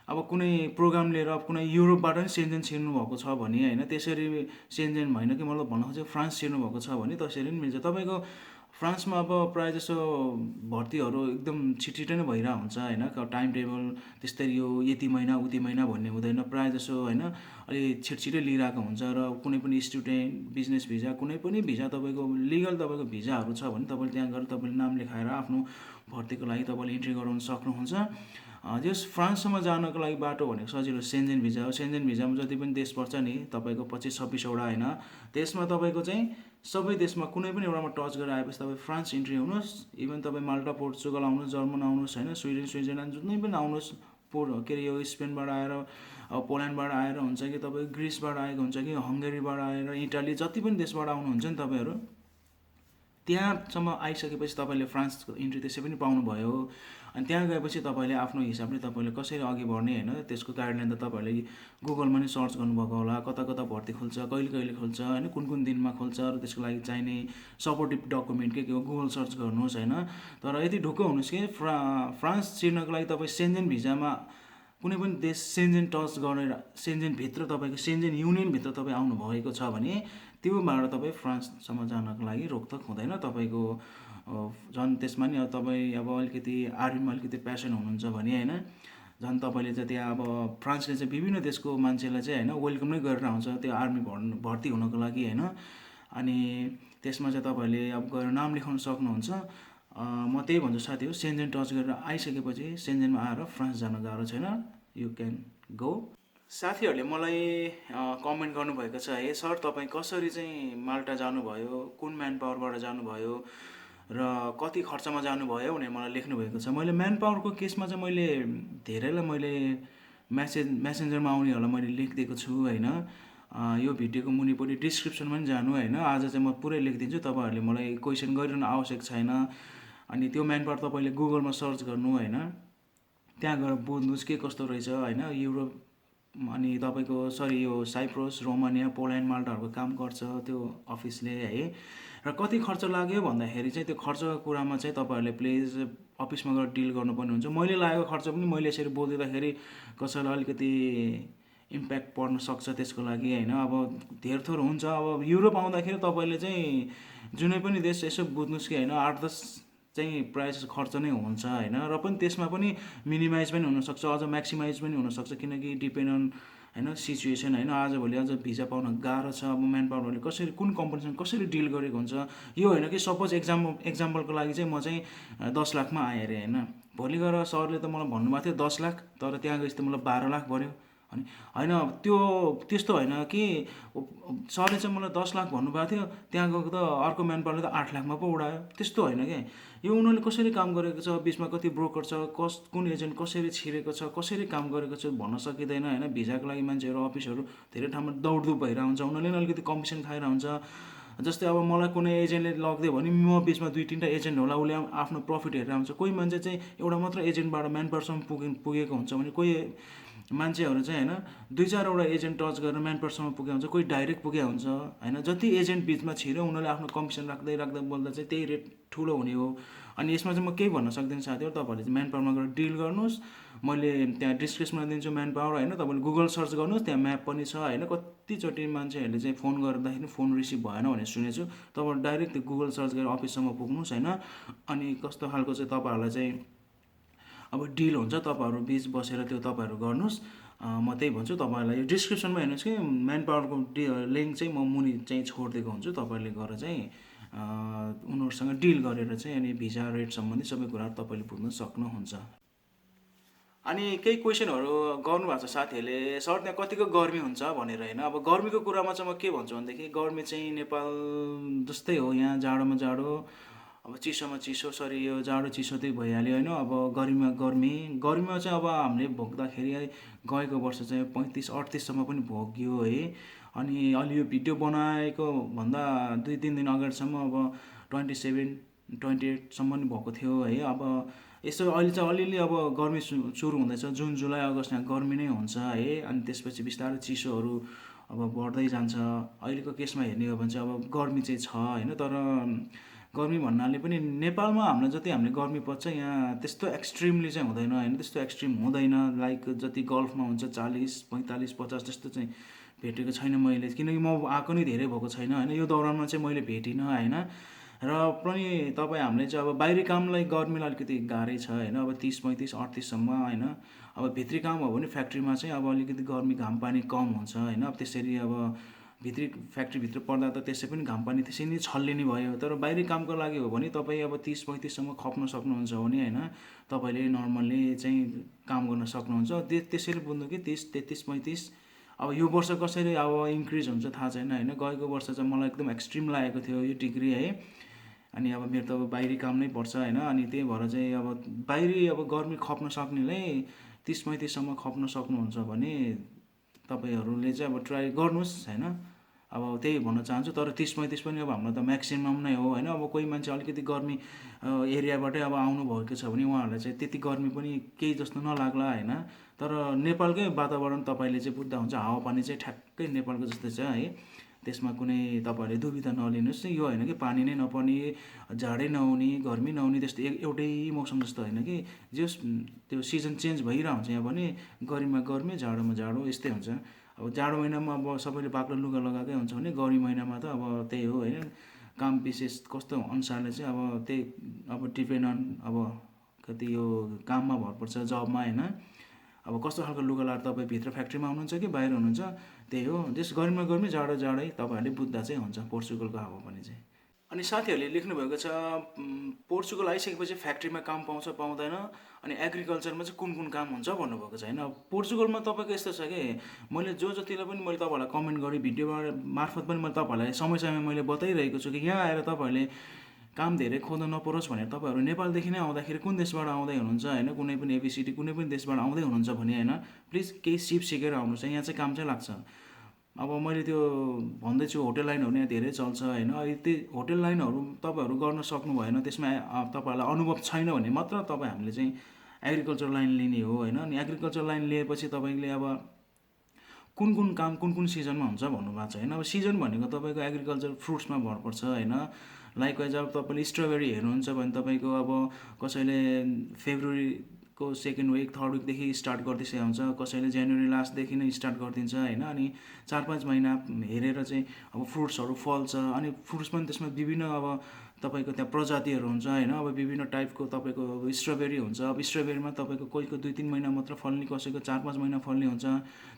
अब कुनै प्रोग्राम लिएर अब कुनै युरोपबाट पनि सेन्जेन छिर्नु भएको छ भने होइन, त्यसरी सेन्जेन होइन कि मतलब भन्न खोजेको फ्रान्स छिर्नु भएको छ भने त्यसरी पनि मिल्छ। तपाईँको फ्रान्समा अब प्रायः जसो भर्तीहरू एकदम छिटो नै भइरहेको हुन्छ होइन, टाइम टेबल त्यस्तै यो यति महिना उति महिना भन्ने हुँदैन, प्रायः जसो होइन अलि छिटो लिइरहेको हुन्छ। र कुनै पनि स्टुडेन्ट, बिजनेस भिजा, कुनै पनि भिजा तपाईँको लिगल तपाईँको भिजाहरू छ भने तपाईँले त्यहाँ गएर तपाईँले नाम लेखाएर आफ्नो भर्तीको लागि तपाईँले इन्ट्री गराउन सक्नुहुन्छ। त्यस फ्रान्ससम्म जानको लागि बाटो भनेको सजिलो सेन्जेन भिजा हो। सेन्जेन भिजामा जति पनि देश पर्छ नि तपाईँको 25-26वटा होइन, त्यसमा तपाईँको चाहिँ सबै देशमा कुनै पनि एउटामा टच गरेर आएपछि तपाईँ फ्रान्स इन्ट्री हुनुहोस्। इभन तपाईँ माल्टा, पोर्चुगल आउनुहोस्, जर्मन आउनुहोस् होइन, स्विडेन, स्विजरल्यान्ड जुनै पनि आउनुहोस्, के अरे यो स्पेनबाट आएर पोल्यान्डबाट आएर हुन्छ कि तपाईँ ग्रिसबाट आएको हुन्छ कि हङ्गेरीबाट आएर इटाली, जति पनि देशबाट आउनुहुन्छ नि तपाईँहरू, त्यहाँसम्म आइसकेपछि तपाईँले फ्रान्सको इन्ट्री त्यसै पनि पाउनुभयो। अनि त्यहाँ गएपछि तपाईँले आफ्नो हिसाबले तपाईँले कसरी अघि बढ्ने होइन, त्यसको गाइडलाइन त तपाईँहरूले गुगलमा नि सर्च गर्नुभएको होला, कता कता भर्ती खुल्छ, कहिले कहिले खुल्छ होइन, कुन कुन दिनमा खुल्छ, र त्यसको लागि चाहिने सपोर्टिभ डकुमेन्ट के हो गुगल सर्च गर्नुहोस् होइन। तर यति ढुक्क हुनुहोस् कि फ्रान्स छिर्नको लागि तपाईँ सेन्जेन भिजामा कुनै पनि देश सेन्जेन टच गरेर सेन्जेनभित्र तपाईँको सेन्जेन युनियनभित्र तपाईँ आउनुभएको छ भने त्योबाट तपाईँ फ्रान्ससम्म जानको लागि रोकटोक हुँदैन। तपाईँको झन् त्यसमा नि तपाईँ अब अलिकति आर्मीमा अलिकति प्यासन हुनुहुन्छ भने होइन, झन् तपाईँले चाहिँ त्यहाँ अब फ्रान्सले चाहिँ विभिन्न देशको मान्छेलाई चाहिँ होइन वेलकम नै गरेर आउँछ त्यो आर्मी भर्ती हुनको लागि होइन। अनि त्यसमा चाहिँ तपाईँहरूले अब गएर नाम लेखाउन सक्नुहुन्छ। म त्यही भन्छु साथी हो, सेन्जेन टच गरेर आइसकेपछि सेन्जेनमा आएर फ्रान्स जान गाह्रो छैन। You can go. साथीहरूले मलाई कमेन्ट गर्नुभएको छ है, सर तपाईँ कसरी चाहिँ माल्टा जानुभयो, कुन म्यान पावरबाट जानुभयो र कति खर्चमा जानुभयो भनेर मलाई लेख्नुभएको छ। मैले म्यान पावरको केसमा चाहिँ मैले धेरैलाई मैले मेसेन्जरमा आउनेहरूलाई मैले लेखिदिएको छु होइन। यो भिडियोको मुनिपट्टि डिस्क्रिप्सनमा पनि जानु होइन, आज चाहिँ म पुरै लेखिदिन्छु, तपाईँहरूले मलाई क्वेसन गरिरहनु आवश्यक छैन। अनि त्यो म्यान पावर तपाईँले गुगलमा सर्च गर्नु होइन, त्यहाँ गएर बुझ्नुहोस् के कस्तो रहेछ होइन। युरोप अनि तपाईँको यो साइप्रस, रोमानिया, पोल्यान्ड, माल्टाहरूको काम गर्छ त्यो अफिसले है। र कति खर्च लाग्यो भन्दाखेरि चाहिँ त्यो खर्चको कुरामा चाहिँ तपाईँहरूले प्लिज अफिसमा गएर डिल गर्नुपर्ने हुन्छ। मैले लागेको खर्च पनि मैले यसरी बोलिदिँदाखेरि कसैलाई अलिकति इम्प्याक्ट पर्न सक्छ, त्यसको लागि होइन। अब धेर थोर हुन्छ। अब युरोप आउँदाखेरि तपाईँले चाहिँ जुनै पनि देश यसो बुझ्नुहोस् कि होइन 8-10 चाहिँ प्राइस खर्च नै हुन्छ होइन। र पनि त्यसमा पनि मिनिमाइज पनि हुनसक्छ, अझ म्याक्सिमाइज पनि हुनसक्छ, किनकि डिपेन्ड अन होइन सिचुएसन होइन। आजभोलि अझ भिजा पाउन गाह्रो छ। अब म्यान पावरहरूले कसरी कुन कम्पनीसँग कसरी डिल गरेको हुन्छ यो होइन कि सपोज एक्जाम्पलको लागि चाहिँ म चाहिँ 10 लाखमा आएँ अरे होइन। भोलि गएर सरले त मलाई भन्नुभएको थियो 10 लाख, तर त्यहाँ गएपछि त मलाई 12 लाख भन्यो अनि होइन। त्यो त्यस्तो होइन कि सरले चाहिँ मलाई 10 लाख भन्नुभएको थियो, त्यहाँ गएको त अर्को म्यान पावरले त 8 लाखमा पो उडायो, त्यस्तो होइन क्या। यो उनीहरूले कसरी काम गरेको छ, बिचमा कति ब्रोकर छ, कुन एजेन्ट कसरी छिरेको छ, कसरी काम गरेको छ भन्न सकिँदैन होइन। भिजाको लागि मान्छेहरू अफिसहरू धेरै ठाउँमा दौडधुप भइरहेको हुन्छ, उनीहरूले अलिकति कमिसन खाइरहेको हुन्छ। जस्तै अब मलाई कुनै एजेन्टले लगिदियो भने म बिचमा 2-3टा एजेन्ट होला, उसले आफ्नो प्रफिट हेरेर आउँछ। कोही मान्छे चाहिँ एउटा मात्र एजेन्टबाट म्यान पावरसम्म पुगेको हुन्छ भने कोही मान्छेहरू चाहिँ होइन 2-4वटा एजेन्ट टच गरेर म्यान पावरसम्म पुगेको हुन्छ, कोही डाइरेक्ट पुगेको हुन्छ होइन। जति एजेन्ट बिचमा छिर्यो उनीहरूले आफ्नो कमिसन राख्दै राख्दै बोल्दा चाहिँ त्यही रेट ठुलो हुने हो। अनि यसमा चाहिँ म केही भन्न सक्दिनँ साथीहरू, तपाईँहरूले चाहिँ म्यान पावरमा गएर डिल गर्नुहोस्। मैले त्यहाँ डिस्क्रिप्सनमा दिन्छु म्यान पावर होइन, तपाईँले गुगल सर्च गर्नुहोस्, त्यहाँ म्याप पनि छ होइन। कतिचोटि मान्छेहरूले चाहिँ फोन गर्दाखेरि फोन रिसिभ भएन भनेर सुनेछु। तपाईँहरू डाइरेक्ट त्यो गुगल सर्च गरेर अफिससम्म पुग्नुहोस् होइन। अनि कस्तो खालको चाहिँ तपाईँहरूलाई चाहिँ अब डिल हुन्छ, तपाईँहरू बिच बसेर त्यो तपाईँहरू गर्नुहोस्। म त्यही भन्छु तपाईँहरूलाई, यो डिस्क्रिप्सनमा हेर्नुहोस् कि म्यान पावरको लिङ्क चाहिँ म मुनि चाहिँ छोडिदिएको हुन्छु, तपाईँहरूले गएर चाहिँ उनीहरूसँग डिल गरेर चाहिँ अनि भिजा रेट सम्बन्धी सबै कुराहरू तपाईँले बुझ्न सक्नुहुन्छ। अनि केही क्वेसनहरू गर्नुभएको छ साथीहरूले, सर त्यहाँ कतिको गर्मी हुन्छ भनेर होइन। अब गर्मीको कुरामा चाहिँ म के भन्छु भनेदेखि गर्मी चाहिँ नेपाल जस्तै हो, यहाँ जाडोमा जाडो, अब चिसोमा चिसो, यो जाडो चिसो त्यही भइहाल्यो होइन। अब गर्मीमा चाहिँ अब हामीले भोग्दाखेरि गएको वर्ष चाहिँ 35-38सम्म पनि भोग्यो है। अनि अलि यो भिडियो बनाएको भन्दा 2-3 दिन अगाडिसम्म अब 27-28सम्म पनि भएको थियो है। अब यसो अहिले चाहिँ अलिअलि अब गर्मी सुरु हुँदैछ, जुन जुलाई अगस्त यहाँ गर्मी नै हुन्छ है। अनि त्यसपछि बिस्तारै चिसोहरू अब बढ्दै जान्छ। अहिलेको केसमा हेर्ने हो भने चाहिँ अब गर्मी चाहिँ छ होइन, तर गर्मी भन्नाले पनि नेपालमा हामीलाई जति हामीले गर्मी पर्छ यहाँ त्यस्तो एक्सट्रिमली चाहिँ हुँदैन होइन, त्यस्तो एक्सट्रिम हुँदैन। लाइक जति गल्फमा हुन्छ 40, 45, 50 त्यस्तो चाहिँ भेटेको छैन मैले, किनकि म आएको नै धेरै भएको छैन होइन। यो दौरानमा चाहिँ मैले भेटिनँ होइन। र पनि तपाईँ हामीले चाहिँ अब बाहिरी कामलाई गर्मीलाई अलिकति गाह्रै छ होइन। अब 30, 35, 38सम्म होइन। अब भित्री काम हो भने फ्याक्ट्रीमा चाहिँ अब अलिकति गर्मी घाम पानी कम हुन्छ होइन। अब त्यसरी अब भित्री फ्याक्ट्रीभित्र पर्दा त त्यसै पनि घाम पानी त्यसै नै छल्लिने भयो। तर बाहिरी कामको लागि हो भने तपाईँ अब 30-35सम्म खप्न सक्नुहुन्छ भने होइन, तपाईँले नर्मल्ली चाहिँ काम गर्न सक्नुहुन्छ। त्यसरी बुझ्नु कि 30, 33, 35। अब यो वर्ष कसरी अब इन्क्रिज हुन्छ थाहा छैन होइन। गएको वर्ष चाहिँ मलाई एकदम एक्सट्रिम लागेको थियो यो डिग्री है। अनि अब मेरो त अब बाहिरी काम नै पर्छ होइन। अनि त्यही भएर चाहिँ अब बाहिरी अब गर्मी खप्न सक्नेले 30-35सम्म खप्न सक्नुहुन्छ भने तपाईँहरूले चाहिँ अब ट्राई गर्नुहोस् होइन। अब त्यही भन्न चाहन्छु। तर 30-35 पनि अब हाम्रो त म्याक्सिमम नै हो होइन। अब कोही मान्छे अलिकति गर्मी एरियाबाटै अब आउनुभएको छ भने उहाँहरूलाई चाहिँ त्यति गर्मी पनि केही जस्तो नलाग्ला होइन। तर नेपालकै वातावरण तपाईँले चाहिँ बुझ्दा हुन्छ, हावापानी चाहिँ ठ्याक्कै नेपालको जस्तै छ है। त्यसमा कुनै तपाईँहरूले दुविधा नलिनुहोस्। यो होइन कि पानी नै नपर्ने, जाडै नहुने, गर्मी नहुने, त्यस्तो एउटै मौसम जस्तो होइन कि जस त्यो सिजन चेन्ज भइरहेको हुन्छ यहाँ पनि। गर्मीमा गर्मी, जाडोमा जाडो यस्तै हुन्छ। अब जाडो महिनामा अब सबैले बाक्लो लुगा लगाएकै हुन्छ भने गर्मी महिनामा त अब त्यही हो होइन। काम विशेष कस्तो अनुसारले चाहिँ अब त्यही अब डिपेन्ड अन अब कति यो काममा भर पर्छ, जबमा होइन। अब कस्तो खालको लुगा लाएर तपाईँ भित्र फ्याक्ट्रीमा हुनुहुन्छ कि बाहिर हुनुहुन्छ, त्यही हो। जस गर्मीमा गर्मी, जाडो जाडै, तपाईँहरूले बुझ्दा चाहिँ हुन्छ पोर्चुगलको हावापानी चाहिँ। अनि साथीहरूले लेख्नुभएको छ पोर्चुगल आइसकेपछि फ्याक्ट्रीमा काम पाउँछ पाउँदैन, अनि एग्रिकल्चरमा चाहिँ कुन कुन काम हुन्छ भन्नुभएको छ होइन। पोर्चुगलमा तपाईँको यस्तो छ कि मैले जतिलाई पनि मैले तपाईँहरूलाई कमेन्ट गरेँ, भिडियोबाट मार्फत पनि मैले तपाईँहरूलाई समय समय मैले बताइरहेको छु कि यहाँ आएर तपाईँहरूले काम धेरै खोज्नु नपरोस् भनेर तपाईँहरू नेपालदेखि नै आउँदाखेरि कुन देशबाट आउँदै हुनुहुन्छ होइन, कुनै पनि एबिसिटी कुनै पनि देशबाट आउँदै हुनुहुन्छ भने होइन, प्लिज केही सिप सिकेर आउनुहोस्, यहाँ चाहिँ काम चाहिँ लाग्छ। अब मैले त्यो भन्दैछु होटेल लाइनहरू यहाँ धेरै चल्छ होइन, अहिले त्यही होटेल लाइनहरू तपाईँहरू गर्न सक्नु भएन, त्यसमा तपाईँहरूलाई अनुभव छैन भने मात्र तपाईँ हामीले चाहिँ एग्रिकल्चर लाइन लिने हो होइन। अनि एग्रिकल्चर लाइन लिएपछि तपाईँले अब कुन काम कुन सिजनमा हुन्छ भन्नुभएको छ होइन। अब सिजन भनेको तपाईँको एग्रिकल्चर फ्रुट्समा भर पर्छ होइन। लाइकवाइज अब तपाईँले स्ट्रबेरी हेर्नुहुन्छ भने तपाईँको अब कसैले फेब्रुअरीको सेकेन्ड विक थर्ड विकदेखि स्टार्ट गर्दैछ हुन्छ, कसैले जनवरी लास्टदेखि नै स्टार्ट गरिदिन्छ होइन। अनि 4-5 महिना हेरेर चाहिँ अब फ्रुट्सहरू फल्छ, अनि फ्रुट्स पनि त्यसमा विभिन्न अब तपाईँको त्यहाँ प्रजातिहरू हुन्छ होइन। अब विभिन्न टाइपको तपाईँको अब स्ट्रबेरी हुन्छ, अब स्ट्रबेरीमा तपाईँको कोहीको 2-3 महिना मात्र फल्ने, कसैको 4-5 महिना फल्ने हुन्छ।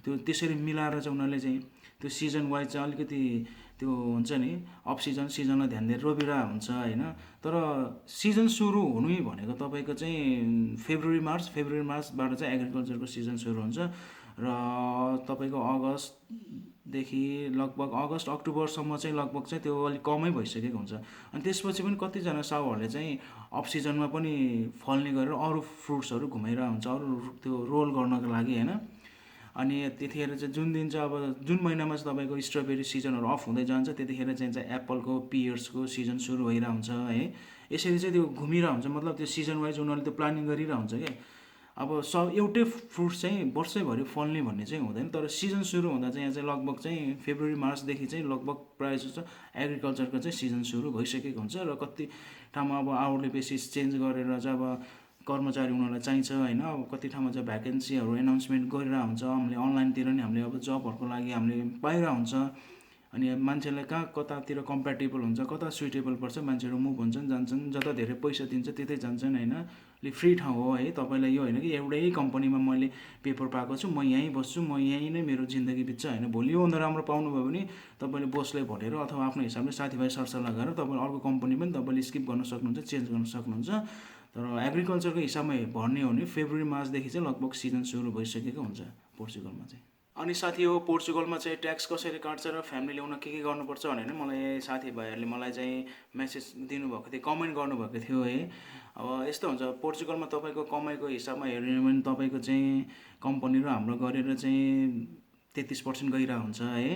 त्यो त्यसरी मिलाएर चाहिँ उनीहरूले चाहिँ त्यो सिजन वाइज चाहिँ अलिकति त्यो हुन्छ नि, अफ सिजन सिजनलाई ध्यान दिएर रोपिरहेको हुन्छ होइन। तर सिजन सुरु हुनु भनेको तपाईँको चाहिँ फेब्रुअरी मार्चबाट चाहिँ एग्रिकल्चरको सिजन सुरु हुन्छ र तपाईँको अगस्तदेखि लगभग अगस्त अक्टोबरसम्म चाहिँ लगभग चाहिँ त्यो अलिक कमै भइसकेको हुन्छ। अनि त्यसपछि पनि कतिजना साहुहरूले चाहिँ अफ सिजनमा पनि फल्ने गरेर अरू फ्रुट्सहरू घुमाइरहेको हुन्छ, अरू त्यो रोल गर्नको लागि होइन। अनि त्यतिखेर चाहिँ जुन दिन चाहिँ अब जुन महिनामा चाहिँ तपाईँको स्ट्रबेरी सिजनहरू अफ हुँदै जान्छ त्यतिखेर चाहिँ एप्पलको पियर्सको सिजन सुरु भइरहेको हुन्छ है। यसरी चाहिँ त्यो घुमिरहेको हुन्छ, मतलब त्यो सिजन वाइज उनीहरूले त्यो प्लानिङ गरिरहेको हुन्छ क्या। अब एउटै फ्रुट्स चाहिँ वर्षैभरि फल्ने भन्ने चाहिँ हुँदैन, तर सिजन सुरु हुँदा चाहिँ यहाँ चाहिँ लगभग चाहिँ फेब्रुअरी मार्चदेखि चाहिँ लगभग प्रायः जस्तो एग्रिकल्चरको चाहिँ सिजन सुरु भइसकेको हुन्छ। र कति ठाउँमा अब आवरले बेसिस चेन्ज गरेर चाहिँ अब कर्मचारी उनीहरूलाई चाहिन्छ होइन। अब कति ठाउँमा चाहिँ भ्याकेन्सीहरू एनाउन्समेन्ट गरिरहेको हुन्छ, हामीले अनलाइनतिर नि हामीले अब जबहरूको लागि हामीले पाइरहेको हुन्छ। अनि मान्छेलाई कहाँ कतातिर कम्प्याटेबल हुन्छ, कता सुइटेबल पर्छ, मान्छेहरू मुभ हुन्छन् जान्छन्, जता धेरै पैसा दिन्छ त्यतै जान्छन् होइन। फ्री ठाउँ हो है, तपाईँलाई यो होइन कि एउटै कम्पनीमा मैले पेपर पाएको छु, म यहीँ बस्छु, म यहीँ नै मेरो जिन्दगी बित्छ होइन। भोलि योभन्दा राम्रो पाउनुभयो भने तपाईँले बोसलाई भनेर अथवा आफ्नो हिसाबले साथीभाइ सरसल्लाह गरेर तपाईँले अर्को कम्पनी पनि तपाईँले स्किप गर्न सक्नुहुन्छ, चेन्ज गर्न सक्नुहुन्छ। तर एग्रिकल्चरको हिसाबमा भर्ने हो भने फेब्रुअरी मार्चदेखि चाहिँ लगभग सिजन सुरु भइसकेको हुन्छ पोर्चुगलमा चाहिँ। अनि साथी हो पोर्चुगलमा चाहिँ ट्याक्स कसरी काट्छ र फ्यामिली ल्याउन के गर्नुपर्छ भनेर मलाई साथीभाइहरूले मलाई चाहिँ मेसेज दिनुभएको थियो, कमेन्ट गर्नुभएको थियो है। अब यस्तो हुन्छ पोर्चुगलमा तपाईँको कमाइको हिसाबमा हेर्ने हो भने तपाईँको चाहिँ कम्पनी र हाम्रो गरेर चाहिँ 33% गइरहेको हुन्छ है,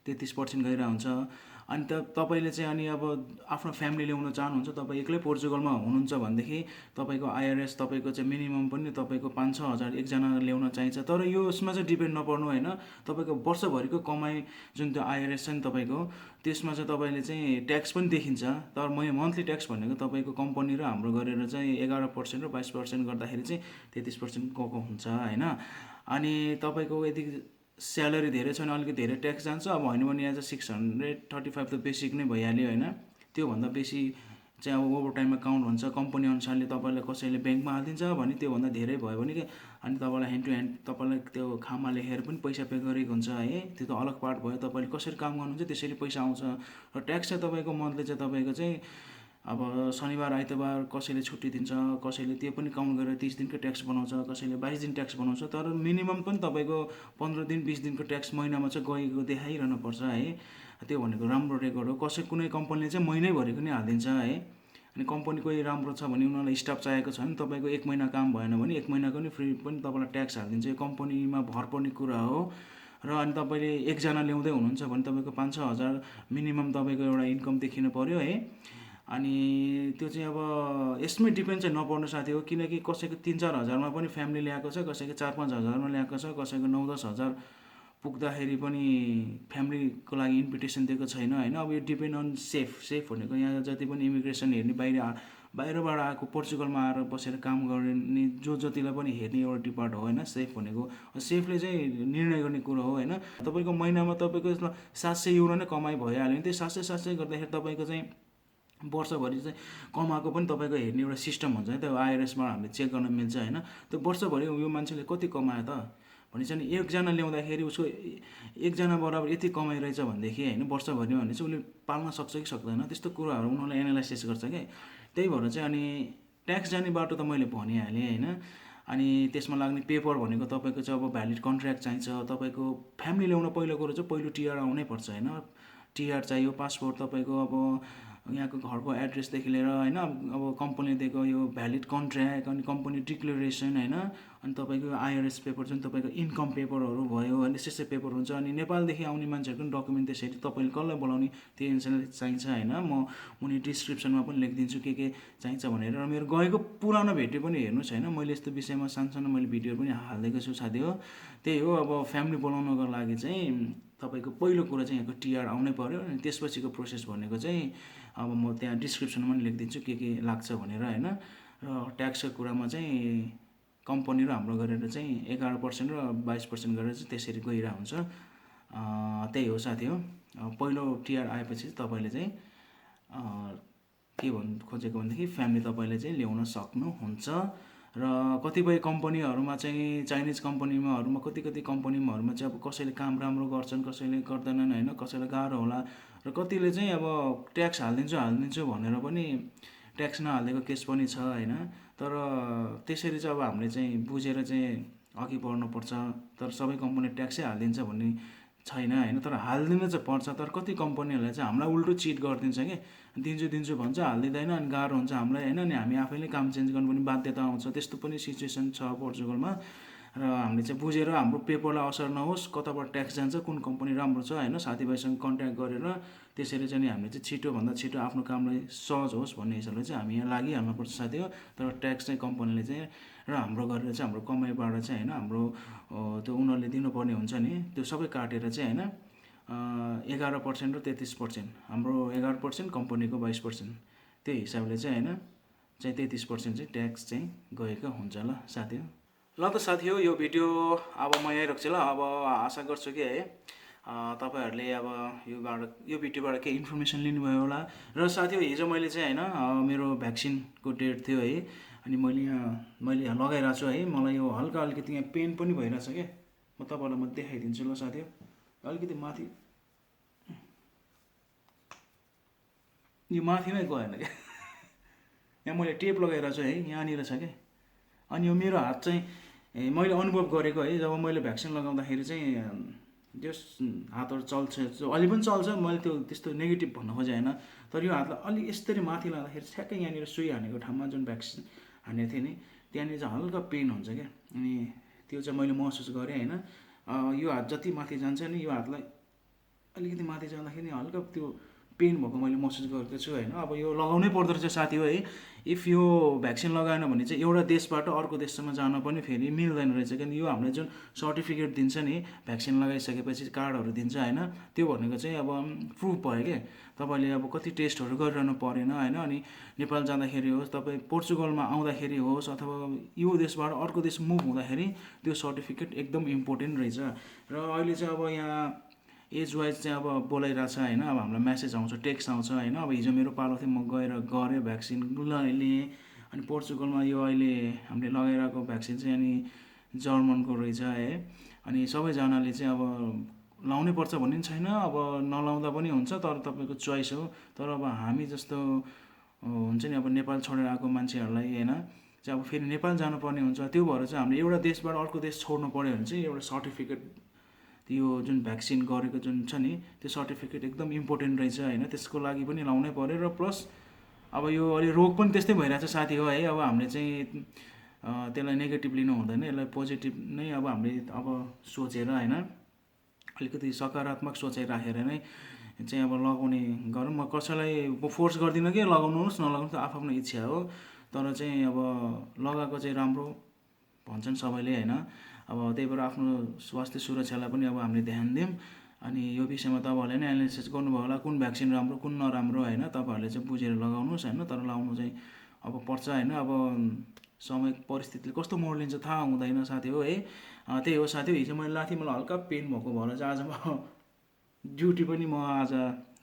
33% गइरहेको हुन्छ। अनि तपाईँले चाहिँ अनि अब आफ्नो फ्यामिली ल्याउन चाहनुहुन्छ, तपाईँ एक्लै पोर्चुगलमा हुनुहुन्छ भनेदेखि तपाईँको आइआरएस तपाईँको चाहिँ मिनिमम पनि तपाईँको 5-6 हजार एकजना ल्याउन चाहिन्छ। तर यो यसमा चाहिँ डिपेन्ड नपर्नु होइन, तपाईँको वर्षभरिको कमाइ जुन त्यो आइआरएस छ नि तपाईँको, त्यसमा चाहिँ तपाईँले चाहिँ ट्याक्स पनि देखिन्छ। तर मन्थली ट्याक्स भनेको तपाईँको कम्पनी र हाम्रो गरेर चाहिँ 11% र 22% गर्दाखेरि चाहिँ 33% गएको हुन्छ होइन। अनि तपाईँको यदि स्यालेरी धेरै छ भने अलिकति धेरै ट्याक्स जान्छ, अब होइन भने यहाँ चाहिँ 635 त बेसिक नै भइहाल्यो होइन। त्योभन्दा बेसी चाहिँ अब ओभर टाइममा काउन्ट हुन्छ, कम्पनी अनुसारले तपाईँलाई कसैले ब्याङ्कमा हालिदिन्छ भने त्योभन्दा धेरै भयो भने कि अनि तपाईँलाई ह्यान्ड टु ह्यान्ड तपाईँलाई त्यो खाममा लेखेर पनि पैसा पे गरेको हुन्छ है। त्यो त अलग पार्ट भयो, तपाईँले कसरी काम गर्नुहुन्छ त्यसरी पैसा आउँछ। र ट्याक्स चाहिँ तपाईँको मन्थली चाहिँ तपाईँको चाहिँ अब शनिबार आइतबार कसैले छुट्टी दिन्छ, कसैले त्यो पनि काउन्ट गरेर 30 दिनको ट्याक्स बनाउँछ, कसैले 22 दिन ट्याक्स बनाउँछ। तर मिनिमम पनि तपाईँको 15 दिन 20 दिनको ट्याक्स महिनामा चाहिँ गएको देखाइरहनु पर्छ है। त्यो भनेको राम्रो रेकर्ड हो। कुनै कम्पनीले चाहिँ महिनैभरिको नै हालिदिन्छ है। अनि कम्पनी कोही राम्रो छ भने उनीहरूलाई स्टाफ चाहिएको छ भने तपाईँको 1 महिना काम भएन भने 1 महिनाको नि फ्री पनि तपाईँलाई ट्याक्स हालिदिन्छ। यो कम्पनीमा भर पर्ने कुरा हो। र अनि तपाईँले एकजना ल्याउँदै हुनुहुन्छ भने तपाईँको 5-6 हजार मिनिमम तपाईँको एउटा इन्कम देखिनु पऱ्यो है। अनि त्यो चाहिँ अब यसमै डिपेन्ड चाहिँ नपर्नु साथी हो, किनकि कसैको 3-4 हजारमा पनि फ्यामिली ल्याएको छ, कसैको 4-5 हजारमा ल्याएको छ, कसैको 9-10 हजार पुग्दाखेरि पनि फ्यामिलीको लागि इन्भिटेसन दिएको छैन होइन। अब यो डिपेन्ड अन सेफ भनेको यहाँ जति पनि इमिग्रेसन हेर्ने बाहिरबाट आएको पोर्चुगलमा आएर बसेर काम गर्ने जतिलाई पनि हेर्ने एउटा डिपार्ट हो होइन। सेफ भनेको सेफले चाहिँ निर्णय गर्ने कुरो हो होइन। तपाईँको महिनामा तपाईँको 700 युरो नै कमाइ भइहाल्यो भने त्यो 700 गर्दाखेरि तपाईँको चाहिँ वर्षभरि चाहिँ कमाएको पनि तपाईँको हेर्ने एउटा सिस्टम हुन्छ है। त्यो आइआरएसमा हामीले चेक गर्न मिल्छ होइन। त्यो वर्षभरि यो मान्छेले कति कमायो त भने चाहिँ एकजना ल्याउँदाखेरि उसको एकजना बराबर यति कमाइ रहेछ भनेदेखि होइन वर्षभरिमा भने चाहिँ उसले पाल्न सक्छ कि सक्दैन त्यस्तो कुराहरू उनीहरूले एनालाइसिस गर्छ क्या। त्यही भएर चाहिँ अनि ट्याक्स जाने बाटो त मैले भनिहालेँ होइन। अनि त्यसमा लाग्ने पेपर भनेको तपाईँको चाहिँ अब भ्यालिड कन्ट्र्याक्ट चाहिन्छ, तपाईँको फ्यामिली ल्याउन पहिलो कुरो चाहिँ पहिलो टिआर आउनै पर्छ होइन। टिआर चाहियो, पासपोर्ट तपाईँको अब यहाँको घरको एड्रेसदेखि लिएर होइन अब कम्पनीले दिएको यो भ्यालिड कन्ट्र्याक्ट अनि कम्पनी डिक्लेरेसन होइन। अनि तपाईँको आइआरएस पेपर जुन तपाईँको इन्कम पेपरहरू भयो अनि त्यसै पेपर हुन्छ। अनि नेपालदेखि आउने मान्छेहरूको पनि डकुमेन्ट त्यसरी तपाईँले कसलाई बोलाउने त्यो अनुसार चाहिन्छ होइन। म मुनि डिस्क्रिप्सनमा पनि लेखिदिन्छु के चाहिन्छ भनेर। र मेरो गएको पुरानो भिडियो पनि हेर्नुहोस् होइन, मैले यस्तो विषयमा सानो मैले भिडियोहरू पनि हालिदिएको छु साथी हो। त्यही हो, अब फ्यामिली बोलाउनको लागि चाहिँ तपाईँको पहिलो कुरा चाहिँ यहाँको टिआर आउनै पऱ्यो। अनि त्यसपछिको प्रोसेस भनेको चाहिँ अब म त्यहाँ डिस्क्रिप्सनमा पनि लेखिदिन्छु के लाग्छ भनेर होइन। र ट्याक्सको कुरामा चाहिँ कम्पनी र हाम्रो गरेर चाहिँ 11% र 22% गरेर चाहिँ त्यसरी गइरहेको हुन्छ। त्यही हो साथी हो। पहिलो टिआर आएपछि तपाईँले चाहिँ के भन्नु खोजेको भनेदेखि फ्यामिली तपाईँले चाहिँ ल्याउन सक्नुहुन्छ। र कतिपय कम्पनीहरूमा चाहिँ चाइनिज कम्पनीमाहरूमा कति कम्पनीमाहरूमा चाहिँ अब कसैले काम राम्रो गर्छन्, कसैले गर्दैनन् होइन, कसैलाई गाह्रो होला। र कतिले चाहिँ अब ट्याक्स हालिदिन्छु भनेर पनि ट्याक्स नहालिदिएको केस पनि छ होइन। तर त्यसरी चाहिँ अब हामीले चाहिँ बुझेर चाहिँ अघि बढ्नुपर्छ। तर सबै कम्पनी ट्याक्सै हालिदिन्छ भन्ने छैन होइन। तर हालिदिनु चाहिँ पर्छ। तर कति कम्पनीहरूले चाहिँ हामीलाई उल्टो चिट गरिदिन्छ कि दिन्छु भन्छ, हालिदिँदैन अनि गाह्रो हुन्छ हामीलाई होइन। अनि हामी आफैले काम चेन्ज गर्नु पनि बाध्यता आउँछ। त्यस्तो पनि सिचुएसन छ पोर्चुगलमा। र हामीले चाहिँ बुझेर हाम्रो पेपरलाई असर नहोस्, कताबाट ट्याक्स जान्छ, कुन कम्पनी राम्रो छ होइन, साथीभाइसँग कन्ट्याक्ट गरेर त्यसरी चाहिँ हामीले चाहिँ छिटोभन्दा छिटो आफ्नो कामलाई सहज होस् भन्ने हिसाबले चाहिँ हामी यहाँ लागिहाल्नुपर्छ साथी हो। तर ट्याक्स चाहिँ कम्पनीले चाहिँ र हाम्रो गरेर चाहिँ हाम्रो कमाइबाट चाहिँ होइन हाम्रो त्यो उनीहरूले दिनुपर्ने हुन्छ नि त्यो सबै काटेर चाहिँ होइन 11% र 33%, हाम्रो 11%, कम्पनीको 22%, त्यो हिसाबले चाहिँ होइन चाहिँ 33% चाहिँ ट्याक्स चाहिँ गएको हुन्छ ल साथी हो। ल त साथी हो, यो भिडियो अब म यहीँ राख्छु ल। अब आशा गर्छु कि है तपाईँहरूले अब यो भिडियोबाट केही इन्फर्मेसन लिनुभयो होला। र साथी हो, हिजो मैले चाहिँ होइन मेरो भ्याक्सिनको डेट थियो है। अनि मैले यहाँ लगाइरहेको छु है। मलाई यो हल्का अलिकति यहाँ पेन पनि भइरहेछ क्या। म तपाईँहरूलाई म देखाइदिन्छु ल साथी हो। अलिकति माथि यो माथिमै गएन क्या। यहाँ मैले टेप लगाइरहेको छु है, यहाँनिर छ क्या। अनि यो मेरो हात चाहिँ मैले अनुभव गरेको है, जब मैले भ्याक्सिन लगाउँदाखेरि चाहिँ त्यो हातहरू चल्छ, अहिले पनि चल्छ। मैले त्यो त्यस्तो नेगेटिभ भन्न खोजेँ होइन। तर यो हातलाई अलि यसरी माथि लाँदाखेरि ठ्याक्कै यहाँनिर सुई हानेको ठाउँमा जुन भ्याक्सिन हानेको थिएँ नि त्यहाँनिर चाहिँ हल्का पेन हुन्छ क्या। अनि त्यो चाहिँ मैले महसुस गरेँ होइन। यो हात जति माथि जान्छ नि, यो हातलाई अलिकति माथि जाँदाखेरि हल्का त्यो पेन भएको मैले महसुस गरेको छु होइन। अब यो लगाउनै पर्दो रहेछ साथी हो है। इफ यो भ्याक्सिन लगाएन भने चाहिँ एउटा देशबाट अर्को देशसम्म जान पनि फेरि मिल्दैन रहेछ। किनकि यो हामीलाई जुन सर्टिफिकेट दिन्छ नि भ्याक्सिन लगाइसकेपछि कार्डहरू दिन्छ होइन, त्यो भनेको चाहिँ अब प्रुफ भयो क्या। तपाईँले अब कति टेस्टहरू गरिरहनु परेन होइन। अनि नेपाल जाँदाखेरि होस्, तपाईँ पोर्चुगलमा आउँदाखेरि होस्, अथवा यो देशबाट अर्को देश मुभ हुँदाखेरि त्यो सर्टिफिकेट एकदम इम्पोर्टेन्ट रहेछ। र अहिले चाहिँ अब यहाँ एज वाइज चाहिँ अब बोलाइरहेछ होइन। अब हामीलाई म्यासेज आउँछ, टेक्स्ट आउँछ होइन। अब हिजो मेरो पालो थियो, म गरेँ भ्याक्सिन लिएँ। अनि पोर्चुगलमा यो अहिले हामीले लगाइरहेको भ्याक्सिन चाहिँ अनि जर्मनको रहेछ है। अनि सबैजनाले चाहिँ अब लाउनै पर्छ भन्ने पनि छैन, अब नलाउँदा पनि हुन्छ, तर तपाईँको चोइस हो। तर अब हामी जस्तो हुन्छ नि अब नेपाल छोडेर आएको मान्छेहरूलाई होइन चाहिँ अब फेरि नेपाल जानुपर्ने हुन्छ। त्यो भएर चाहिँ हामीले एउटा देशबाट अर्को देश छोड्नु पऱ्यो भने चाहिँ एउटा सर्टिफिकेट, त्यो जुन भ्याक्सिन गरेको जुन छ नि त्यो सर्टिफिकेट एकदम इम्पोर्टेन्ट रहेछ होइन। त्यसको लागि पनि लाउनै पऱ्यो। र प्लस अब यो अहिले रोग पनि त्यस्तै भइरहेछ साथी हो है। अब हामीले चाहिँ त्यसलाई नेगेटिभ लिनु हुँदैन, यसलाई पोजिटिभ नै अब हामीले अब सोचेर होइन अलिकति सकारात्मक सोचाइ राखेर नै चाहिँ अब लगाउने गरौँ। म कसैलाई फोर्स गर्दिनँ कि लगाउनुहोस् नलाउनुहोस्, आफ्नो इच्छा हो। तर चाहिँ अब लगाएको चाहिँ राम्रो भन्छन् सबैले होइन। अब त्यही भएर आफ्नो स्वास्थ्य सुरक्षालाई पनि अब हामीले ध्यान दिउँ। अनि यो विषयमा तपाईँहरूले नै एनालिसिस गर्नुभयो होला कुन भ्याक्सिन राम्रो कुन नराम्रो होइन। तपाईँहरूले चाहिँ बुझेर लगाउनुहोस् होइन। तर लाउनु चाहिँ अब पर्छ होइन। अब समय परिस्थितिले कस्तो मोड लिन्छ थाहा हुँदैन साथी हो है। त्यही हो साथी हो, हिजो मैले लाथेँ, मलाई हल्का पेन भएको भएर चाहिँ आज म ड्युटी पनि म आज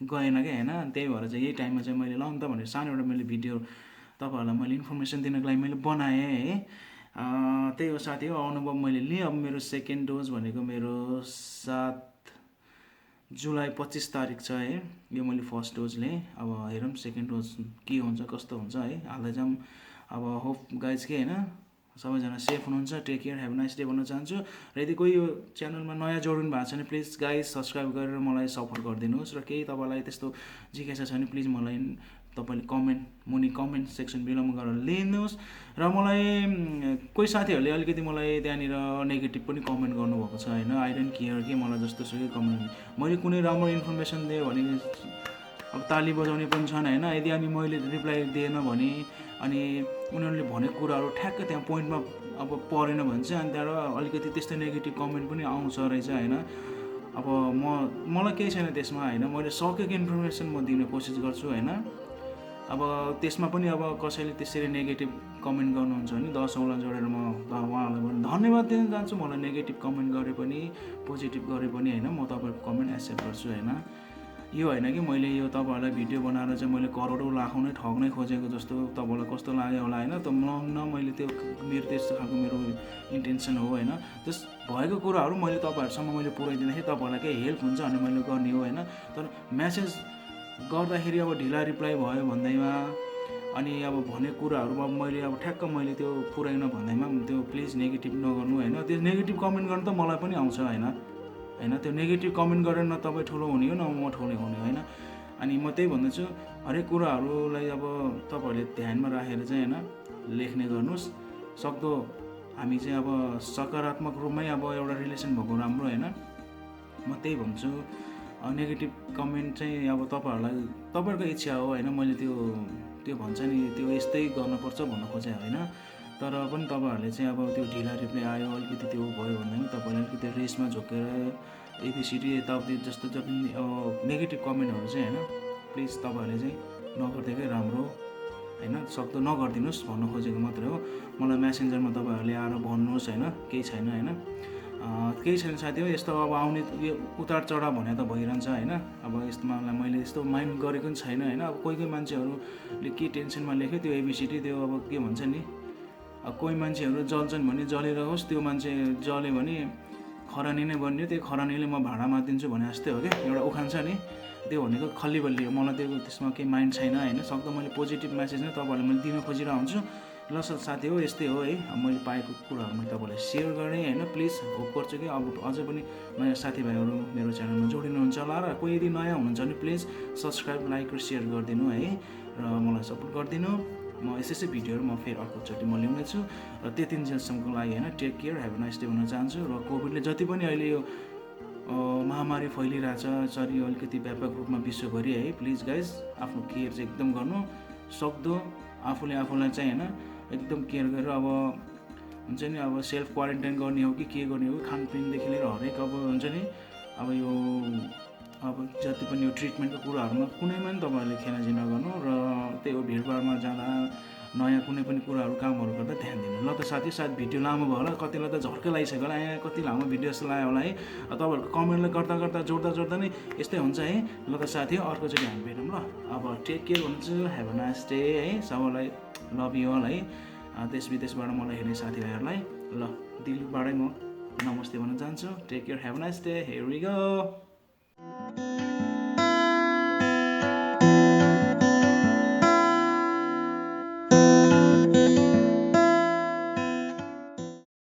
गएन क्या होइन। त्यही भएर चाहिँ यही टाइममा चाहिँ मैले लाउनु त भनेर सानो एउटा मैले भिडियो तपाईँहरूलाई मैले इन्फर्मेसन दिनको लागि मैले बनाएँ है। त्यही हो साथी हो, अनुभव मैले लिएँ। अब मेरो सेकेन्ड डोज भनेको मेरो 7 जुलाई 25 तारिक छ है। यो मैले फर्स्ट डोज लिएँ। अब हेरौँ सेकेन्ड डोज के हुन्छ कस्तो हुन्छ है, हाल्दै जाऊँ। अब होप गाइज के होइन सबैजना सेफ हुनुहुन्छ। Take care, have nice day भन्न चाहन्छु। र यदि कोही यो च्यानलमा नयाँ जोडिनु भएको छ भने प्लिज गाइज सब्सक्राइब गरेर मलाई सपोर्ट गरिदिनुहोस्। र केही तपाईँलाई त्यस्तो जिज्ञासा छ भने प्लिज मलाई तपाईँले मुनि कमेन्ट सेक्सन बिलोमा गरेर लिनुहोस्। र मलाई कोही साथीहरूले अलिकति मलाई त्यहाँनिर नेगेटिभ पनि कमेन्ट गर्नुभएको छ होइन। आई डोन्ट केयर कि मलाई जस्तो सुकै कमेन्ट, मैले कुनै राम्रो इन्फर्मेसन दिएँ भने अब ताली बजाउने पनि छन् होइन। यदि अनि मैले रिप्लाई दिएन भने अनि उनीहरूले भनेको कुराहरू ठ्याक्कै त्यहाँ पोइन्टमा अब परेन भने चाहिँ अनि त्यहाँबाट अलिकति त्यस्तो नेगेटिभ कमेन्ट पनि आउँछ रहेछ होइन। अब मलाई केही छैन त्यसमा होइन, मैले सकेको इन्फर्मेसन म दिने कोसिस गर्छु होइन। अब त्यसमा पनि अब कसैले त्यसरी नेगेटिभ कमेन्ट गर्नुहुन्छ भने 10 औँला जोडेर म उहाँहरूलाई पनि धन्यवाद दिन चाहन्छु। मलाई नेगेटिभ कमेन्ट गरे पनि पोजिटिभ गरे पनि होइन, म तपाईँहरूको कमेन्ट एक्सेप्ट गर्छु होइन। यो होइन कि मैले यो तपाईँहरूलाई भिडियो बनाएर चाहिँ मैले करोडौँ लाखौँ नै ठग्नै खोजेको जस्तो तपाईँलाई कस्तो लाग्यो होला होइन। त मैले त्यो मेरो त्यस्तो खालको मेरो इन्टेन्सन हो होइन। त्यस भएको कुराहरू मैले तपाईँहरूसम्म मैले पुऱ्याइदिँदाखेरि तपाईँहरूलाई केही हेल्प हुन्छ भने मैले गर्ने हो होइन। तर म्यासेज गर्दाखेरि अब ढिला रिप्लाई भयो भन्दैमा अनि अब भनेको कुराहरू अब मैले अब ठ्याक्क मैले त्यो पुऱ्याइन भन्दैमा त्यो प्लिज नेगेटिभ नगर्नु होइन। त्यो नेगेटिभ कमेन्ट गर्नु त मलाई पनि आउँछ होइन। त्यो नेगेटिभ कमेन्ट गरेर न तपाईँ ठुलो हुने हो न म ठुलो हुने होइन। अनि म त्यही भन्दछु हरेक कुराहरूलाई अब तपाईँहरूले ध्यानमा राखेर चाहिँ होइन लेख्ने गर्नुहोस्। सक्दो हामी चाहिँ अब सकारात्मक रूपमै अब एउटा रिलेसन भएको राम्रो होइन। म त्यही भन्छु। नेगेटिभ कमेन्ट चाहिँ अब तपाईँहरूको इच्छा हो होइन। मैले त्यो भन्छ नि त्यो यस्तै गर्नुपर्छ भन्नु खोजेँ होइन। तर पनि तपाईँहरूले चाहिँ अब त्यो ढिला रिप्लाई आयो अलिकति त्यो भयो भन्दा पनि तपाईँले अलिकति रेसमा झोकेर एबिसिडी यताउति जस्तो जति नेगेटिभ कमेन्टहरू चाहिँ होइन प्लिज तपाईँहरूले चाहिँ नगरिदिएकै राम्रो होइन। सक्दो नगरिदिनुहोस् भन्नु खोजेको मात्रै हो। मलाई मेसेन्जरमा तपाईँहरूले आएर भन्नुहोस् होइन, केही छैन होइन। केही छैन साथी हो। यस्तो अब आउने यो उतार चढाव भने त भइरहन्छ होइन। अब यस्तोमा मैले यस्तो माइन्ड गरेको पनि छैन होइन। अब कोही मान्छेहरूले के टेन्सनमा लेख्यो त्यो एबिसिडी त्यो अब के भन्छ नि, अब कोही मान्छेहरू जल्छन् भने जलिरहोस्, त्यो मान्छे जल्यो भने खरानी नै बन्यो, त्यो खरानीले म भाँडामा दिन्छु भने जस्तै हो क्या। एउटा उखान छ नि, त्यो भनेको खल्ली बल्ली हो। मलाई त्यसमा केही माइन्ड छैन होइन। सक्दो मैले पोजिटिभ मेसेज नै तपाईँहरूलाई मैले दिन खोजिरहेको हुन्छु। ल साथी हो यस्तै हो है। अब मैले पाएको कुराहरू मैले तपाईँलाई सेयर गरेँ होइन। प्लिज होप गर्छु कि अब अझै पनि नयाँ साथीभाइहरू मेरो च्यानलमा जोडिनुहुन्छ होला। र कोही यदि नयाँ हुनुहुन्छ भने प्लिज सब्सक्राइब लाइक र सेयर गरिदिनु है। र मलाई सपोर्ट गरिदिनु। म यसै भिडियोहरू म फेरि अर्कोचोटि म ल्याउने छु। र त्यति जेलसम्मको लागि होइन take care, have nice day भन्न चाहन्छु। र कोभिडले जति पनि अहिले यो महामारी फैलिरहेछ सरी अलिकति व्यापक रूपमा विश्वभरि है, प्लिज गाइज आफ्नो केयर चाहिँ एकदम गर्नु। सक्दो आफूलाई चाहिँ होइन एकदम केयर गरेर अब हुन्छ नि अब सेल्फ क्वारेन्टाइन गर्ने हो कि के गर्ने हो, खानपिनदेखि लिएर हरेक अब हुन्छ नि अब यो अब जति पनि यो ट्रिटमेन्टको कुराहरूमा कुनैमा पनि तपाईँहरूले खेलाइजी नगर्नु। र त्यही हो भिडभाडमा जाँदा नयाँ कुनै पनि कुराहरू कामहरू गर्दा ध्यान दिनु। ल त साथी सायद भिडियो लामो भयो होला, कतिलाई त झर्कै लागिसक्यो होला, यहाँ कति लामो भिडियो जस्तो लाग्यो होला है। तपाईँहरूको कमेन्टले गर्दा जोड्दा नै यस्तै हुन्छ है। ल त साथी अर्कोचोटि हामी भेटौँ ल। अब टेक केयर भन्छु, हेभ अ नाइस डे है। सबैलाई लभ यु अल है। देश विदेशबाट मलाई हेर्ने साथीभाइहरूलाई ल दिलबाटै म नमस्ते भन्न चाहन्छु। Take care, have a nice day, here we go.